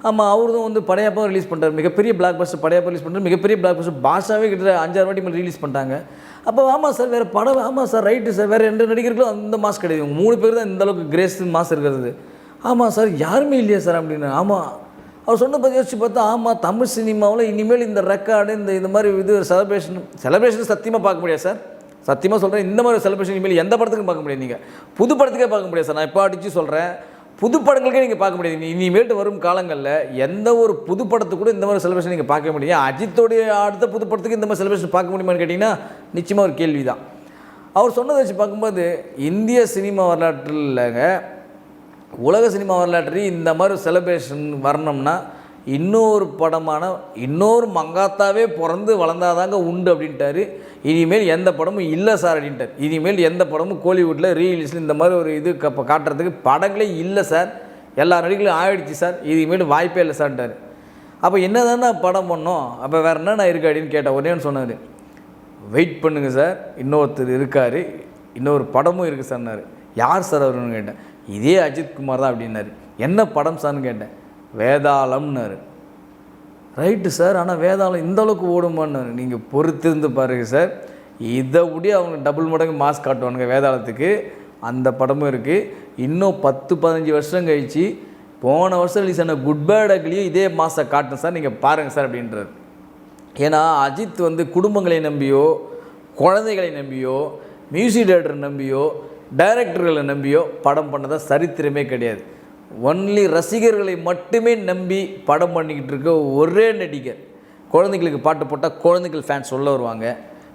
ஆமாம், அவரும் வந்து படையப்பா ரிலீஸ் பண்ணுறாரு, மிகப்பெரிய பிளாக் பஸ்டர் படையப்பா ரிலீஸ் பண்ணுறாரு, மிகப்பெரிய பிளாக் பஸ்டர் பாஷாவே கிட்ட 5-6 வாட்டி மேலே ரிலீஸ் பண்ணிட்டாங்க. அப்போ ஆமாம் சார், வேறு படம், ஆமாம் சார், ரைட்டு சார், வேறு 2 நடிகர்களும் அந்த மாஸ் கிடையாது, 3 பேர் தான் இந்த அளவுக்கு கிரேஸ் மாஸ் இருக்கிறது. ஆமாம் சார், யாருமே இல்லையா சார் அப்படின்னு. ஆமாம், அவர் சொன்ன பற்றி யோசிச்சு பார்த்தா, ஆமாம், தமிழ் சினிமாவில் இனிமேல் இந்த ரெக்கார்டு இந்த மாதிரி இது செலிப்ரேஷன் சத்தியமாக பார்க்க முடியாது சார். சத்தியமாக சொல்கிறேன், இந்த மாதிரி செலிப்ரேஷன் இனிமேல் எந்த படத்துக்கும் பார்க்க முடியாது. நீங்கள் புது படத்துக்கே பார்க்க முடியாது சார். நான் இப்போ அடித்து சொல்கிறேன், புது படங்களுக்கே நீங்கள் பார்க்க முடியாது. இனிமேல்ட்டு வரும் காலங்களில் எந்த ஒரு புது படத்துக்கு கூட இந்த மாதிரி செலிப்ரேஷன் நீங்கள் பார்க்க முடியும். அஜித்தோடைய அடுத்த புது படத்துக்கு இந்த மாதிரி செலிப்ரேஷன் பார்க்க முடியுமான்னு கேட்டிங்கன்னா நிச்சயமாக ஒரு கேள்வி தான். அவர் சொன்னதை வச்சு பார்க்கும்போது இந்திய சினிமா வரலாற்றில் இல்லைங்க, உலக சினிமா வரலாற்று இந்த மாதிரி செலிப்ரேஷன் வரணும்னா இன்னொரு படமான இன்னொரு மங்காத்தாவே பிறந்து வளர்ந்தாதாங்க உண்டு அப்படின்ட்டாரு. இனிமேல் எந்த படமும் இல்லை சார் அப்படின்ட்டார். இனிமேல் எந்த படமும் கோலிவுட்டில் ரீலீஸில் இந்த மாதிரி ஒரு இது காட்டுறதுக்கு படங்களே இல்லை சார், எல்லா நடிகளும் ஆயிடுச்சு சார், இனிமேல் வாய்ப்பே இல்லை சார்ன்ட்டார். அப்போ என்ன தானே படம் பண்ணோம், அப்போ வேறு என்னென்ன இருக்குது அப்படின்னு கேட்டேன். ஒரேன்னு சொன்னார், வெயிட் பண்ணுங்கள் சார், இன்னொருத்தர் இருக்கார், இன்னொரு படமும் இருக்குது சார்னார். யார் சார் அவருன்னு கேட்டேன். இதே அஜித்குமார் தான் அப்படின்னாரு. என்ன படம் சார்னு கேட்டேன். வேதாளம்னாரு. ரைட்டு சார், ஆனால் வேதாளம் இந்த அளவுக்கு ஓடுமான்னாரு. நீங்கள் பொறுத்திருந்து பாருங்கள் சார், இதை விட அவங்க டபுள் மடங்கு மாஸ் காட்டுவானுங்க வேதாளத்துக்கு. அந்த படமும் இருக்குது. இன்னும் 10-15 வருஷம் கழித்து போன வருஷம் ரிலீஸ் ஆன குட் பேட் அக்லியும் இதே மாதம் காட்டணும் சார், நீங்கள் பாருங்கள் சார் அப்படின்றார். ஏன்னா அஜித் வந்து குடும்பங்களை நம்பியோ குழந்தைகளை நம்பியோ மியூசிக் டைரக்டரை நம்பியோ டைரக்டர்களை நம்பியோ படம் பண்ணதாக சரித்திரமே கிடையாது. ஒன்லி ரசிகர்களை மட்டுமே நம்பி படம் பண்ணிக்கிட்டு இருக்க ஒரே நடிகர். குழந்தைகளுக்கு பாட்டு போட்டால் குழந்தைகள் ஃபேன்ஸ் உள்ளே வருவாங்க,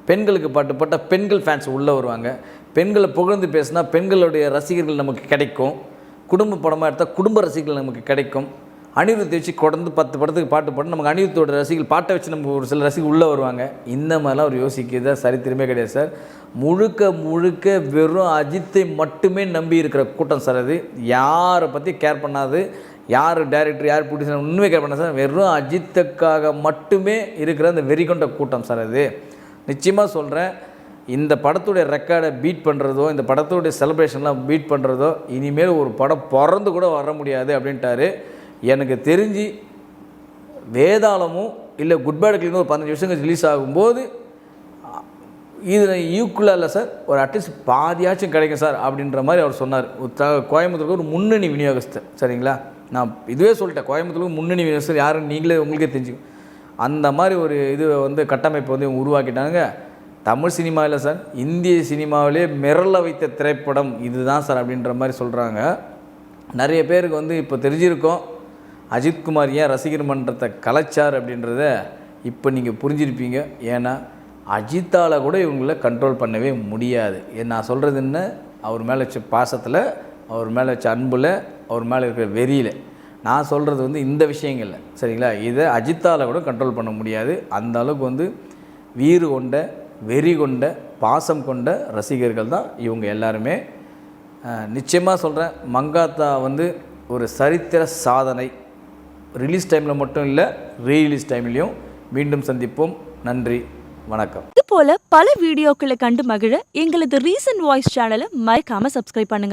பெண்களுக்கு பாட்டு போட்டால் பெண்கள் ஃபேன்ஸ் உள்ளே வருவாங்க, பெண்களை புகழ்ந்து பேசினா பெண்களுடைய ரசிகர்கள் நமக்கு கிடைக்கும், குடும்ப படமாக எடுத்தால் குடும்ப ரசிகர்கள் நமக்கு கிடைக்கும். அனிருத்தை வச்சு தொடர்ந்து 10 படத்துக்கு பாட்டு போட்டு நமக்கு அனிருத்தோட ரசிகர்கள் பாட்டை வச்சு நம்ம ஒரு சில ரசிகர்கள் உள்ளே வருவாங்க. இந்த மாதிரிலாம் அவர் யோசிக்கிறதா சரித்திரமே கிடையாது சார். முழுக்க முழுக்க வெறும் அஜித்தை மட்டுமே நம்பி இருக்கிற கூட்டம் சார் அது. யாரை பற்றி கேர் பண்ணாது, யார் டைரக்டர் யார் ப்ரொடியூசர் ஒன்றுமே கேர் பண்ணாது சார். வெறும் அஜித்துக்காக மட்டுமே இருக்கிற அந்த வெறி கொண்ட கூட்டம் சார் அது. நிச்சயமாக சொல்கிறேன், இந்த படத்துடைய ரெக்கார்டை பீட் பண்ணுறதோ இந்த படத்துடைய செலிப்ரேஷன்லாம் பீட் பண்ணுறதோ இனிமேல் ஒரு படம் பிறந்து கூட வர முடியாது அப்படின்ட்டாரு. எனக்கு தெரிஞ்சு வேதாளமும் இல்லை குட் பேட் அக்லியும் ஒரு 15 வருஷங்கள் ரிலீஸ் ஆகும்போது இதில் ஈக்குவலாக இல்லை சார், ஒரு அட்லீஸ்ட் பாதியாச்சும் கிடைக்கும் சார் அப்படின்ற மாதிரி அவர் சொன்னார். கோயம்புத்தூருக்கு ஒரு முன்னணி விநியோகஸ்தர், சரிங்களா? நான் இதுவே சொல்லிட்டேன், கோயம்புத்தூருக்கு முன்னணி விநியோகஸ்தர் யாருன்னு நீங்களே உங்களுக்கே தெரிஞ்சுக்கும். அந்த மாதிரி ஒரு இது வந்து கட்டமைப்பு வந்து உருவாக்கிட்டாங்க. தமிழ் சினிமா இல்லை சார், இந்திய சினிமாவிலே மிரள வைத்த திரைப்படம் இதுதான் சார் அப்படின்ற மாதிரி சொல்கிறாங்க. நிறைய பேருக்கு வந்து இப்போ தெரிஞ்சிருக்கோம் அஜித்குமார் ஏன் ரசிகர் மன்றத்தை கலைச்சார் அப்படின்றத இப்போ நீங்கள் புரிஞ்சிருப்பீங்க. ஏன்னா அஜித்தால் கூட இவங்களை கண்ட்ரோல் பண்ணவே முடியாது. நான் சொல்கிறது என்ன, அவர் மேலே வச்ச பாசத்தில், அவர் மேலே வச்ச அன்பில், அவர் மேலே இருக்கிற வெறியில் நான் சொல்கிறது வந்து இந்த விஷயங்கள்ல, சரிங்களா? இதை அஜித்தால் கூட கண்ட்ரோல் பண்ண முடியாது. அந்த அளவுக்கு வந்து வீறு கொண்ட வெறி கொண்ட பாசம் கொண்ட ரசிகர்கள் தான் இவங்க எல்லாருமே. நிச்சயமாக சொல்கிறேன், மங்காத்தா வந்து ஒரு சரித்திர சாதனை. ரிலீஸ் டைமில் மட்டும் இல்லை, ரீரிலீஸ் டைம்லையும். மீண்டும் சந்திப்போம். நன்றி, வணக்கம். இது போல பல வீடியோக்களை கண்டு மகிழ எங்களது ரீசன்ட் வாய்ஸ் சேனலை மறக்காம சப்ஸ்கிரைப் பண்ணுங்க.